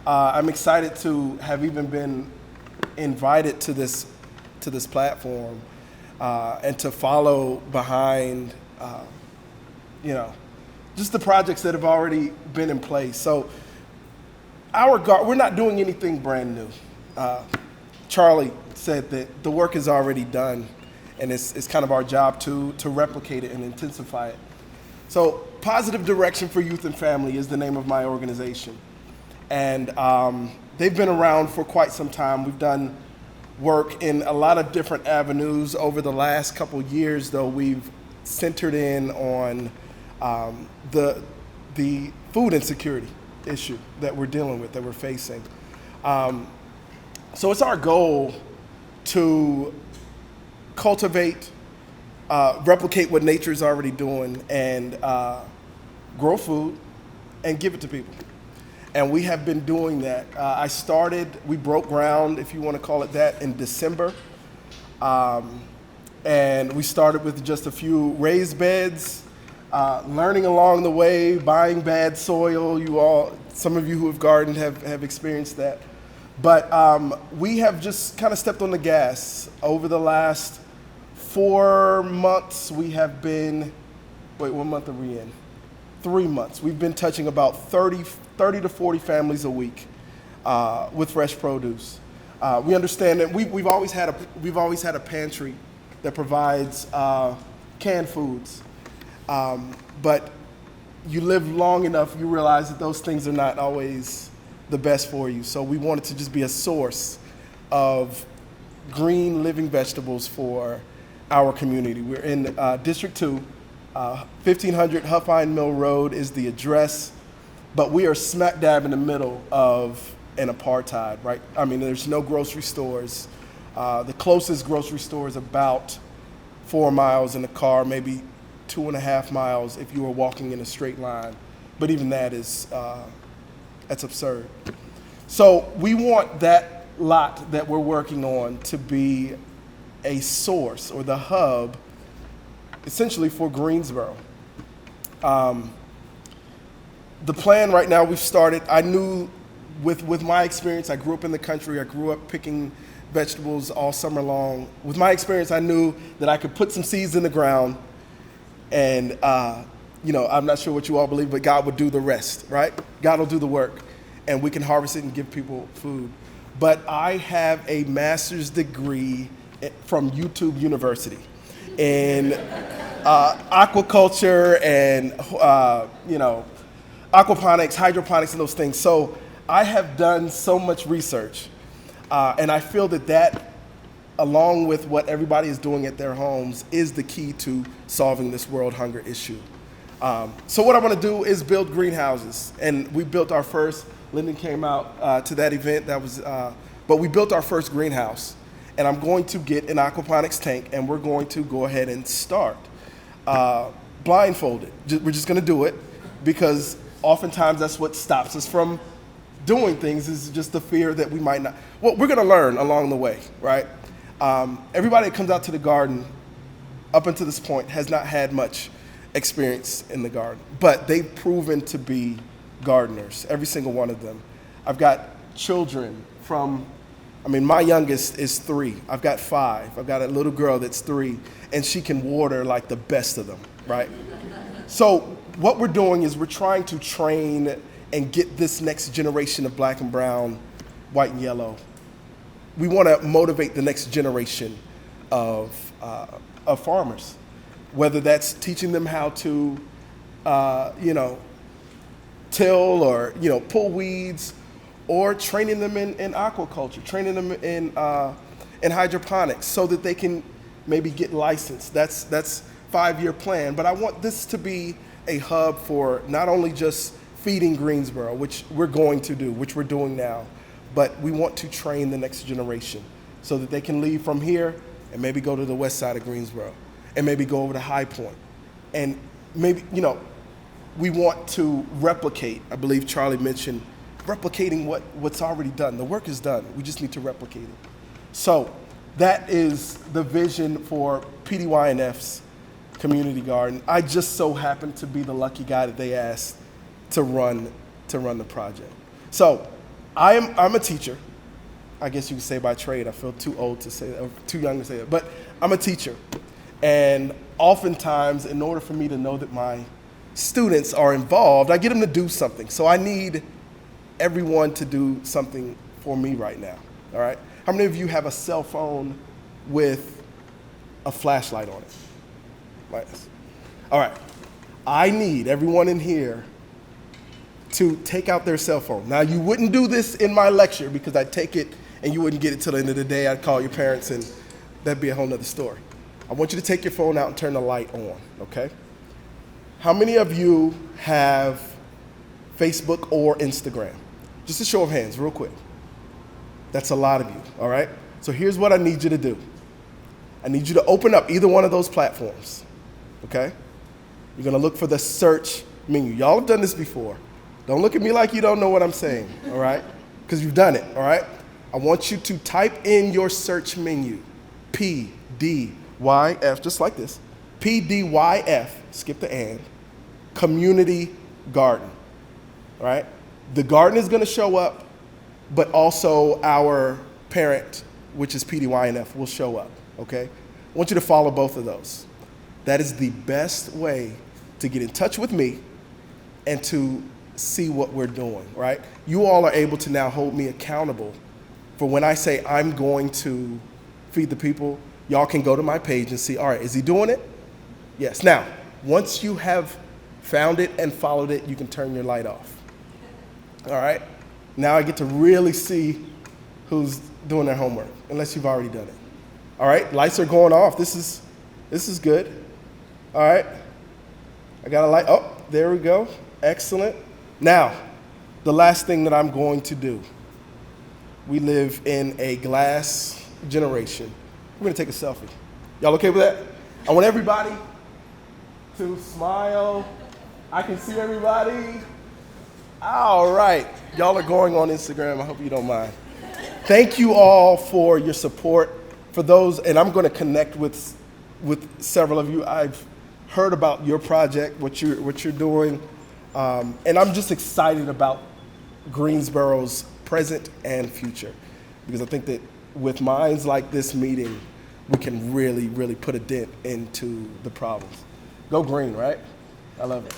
I'm excited to have even been invited to this platform and to follow behind, you know, just the projects that have already been in place. So we're not doing anything brand new. Charlie said that the work is already done, and it's kind of our job to replicate it and intensify it. So Positive Direction for Youth and Family is the name of my organization. And they've been around for quite some time. We've done work in a lot of different avenues. Over the last couple years, though, we've centered in on the food insecurity issue that we're dealing with, that we're facing. So it's our goal to cultivate, replicate what nature is already doing, and grow food and give it to people. And we have been doing that. We broke ground, if you want to call it that, in December. And we started with just a few raised beds, learning along the way, buying bad soil. Some of you who have gardened have experienced that. But we have just kind of stepped on the gas. Over the last 4 months, we have been, what month are we in? 3 months. We've been touching about 30 to 40 families a week with fresh produce. We understand that we've always had a pantry that provides canned foods, but you live long enough, you realize that those things are not always the best for you. So we wanted to just be a source of green living vegetables for our community. We're in District 2. 1500 Huffine Mill Road is the address, but we are smack dab in the middle of an apartheid, right? I mean, there's no grocery stores. The closest grocery store is about 4 miles in the car, maybe 2.5 miles if you were walking in a straight line. But even that that's absurd. So we want that lot that we're working on to be a source or the hub essentially for Greensboro. The plan right now, we've started, I knew with my experience, I grew up in the country, I grew up picking vegetables all summer long. With my experience, I knew that I could put some seeds in the ground and, I'm not sure what you all believe, but God would do the rest, right? God will do the work and we can harvest it and give people food. But I have a master's degree from YouTube University in aquaculture and aquaponics, hydroponics, and those things. So I have done so much research, and I feel that along with what everybody is doing at their homes, is the key to solving this world hunger issue. So what I want to do is build greenhouses, and we built our first. Lyndon came out to that event. But we built our first greenhouse. And I'm going to get an aquaponics tank, and we're going to go ahead and start blindfolded. We're just going to do it because oftentimes that's what stops us from doing things, is just the fear that we might not. Well, we're going to learn along the way, right? Everybody that comes out to the garden up until this point has not had much experience in the garden, but they've proven to be gardeners, every single one of them. I've got children my youngest is 3. I've got 5. I've got a little girl that's 3, and she can water like the best of them, right? So what we're doing is we're trying to train and get this next generation of black and brown, white and yellow. We want to motivate the next generation of farmers, whether that's teaching them how to, till or, pull weeds, or training them in aquaculture, training them in hydroponics so that they can maybe get licensed. That's 5-year plan. But I want this to be a hub for not only just feeding Greensboro, which we're going to do, which we're doing now, but we want to train the next generation so that they can leave from here and maybe go to the west side of Greensboro and maybe go over to High Point. And maybe, we want to replicate, I believe Charlie mentioned, replicating what's already done. The work is done. We just need to replicate it. So that is the vision for PDY&F's community garden. I just so happen to be the lucky guy that they asked to run the project. So I'm a teacher. I guess you could say by trade. I feel too old to say that, or too young to say that. But I'm a teacher. And oftentimes, in order for me to know that my students are involved, I get them to do something. So I need everyone to do something for me right now, all right? How many of you have a cell phone with a flashlight on it? Like this. All right. I need everyone in here to take out their cell phone. Now, you wouldn't do this in my lecture because I'd take it and you wouldn't get it till the end of the day. I'd call your parents and that'd be a whole nother story. I want you to take your phone out and turn the light on, okay? How many of you have Facebook or Instagram? Just a show of hands, real quick. That's a lot of you, all right? So here's what I need you to do. I need you to open up either one of those platforms, okay? You're gonna look for the search menu. Y'all have done this before. Don't look at me like you don't know what I'm saying, all right? Because you've done it, all right? I want you to type in your search menu, PDY&F, just like this, PDY&F, skip the and, community garden, all right? The garden is gonna show up, but also our parent, which is PDY&F, will show up, okay? I want you to follow both of those. That is the best way to get in touch with me and to see what we're doing, right? You all are able to now hold me accountable for when I say I'm going to feed the people. Y'all can go to my page and see, all right, is he doing it? Yes. Now, once you have found it and followed it, you can turn your light off. All right? Now I get to really see who's doing their homework, unless you've already done it. All right? Lights are going off. This is good. All right? I got a light. Oh, there we go. Excellent. Now, the last thing that I'm going to do. We live in a glass generation. We're going to take a selfie. Y'all okay with that? I want everybody to smile. I can see everybody. All right. Y'all are going on Instagram. I hope you don't mind. Thank you all for your support. For those, and I'm going to connect with several of you. I've heard about your project, what you're doing, and I'm just excited about Greensboro's present and future, because I think that with minds like this meeting, we can really, really put a dent into the problems. Go green, right? I love it.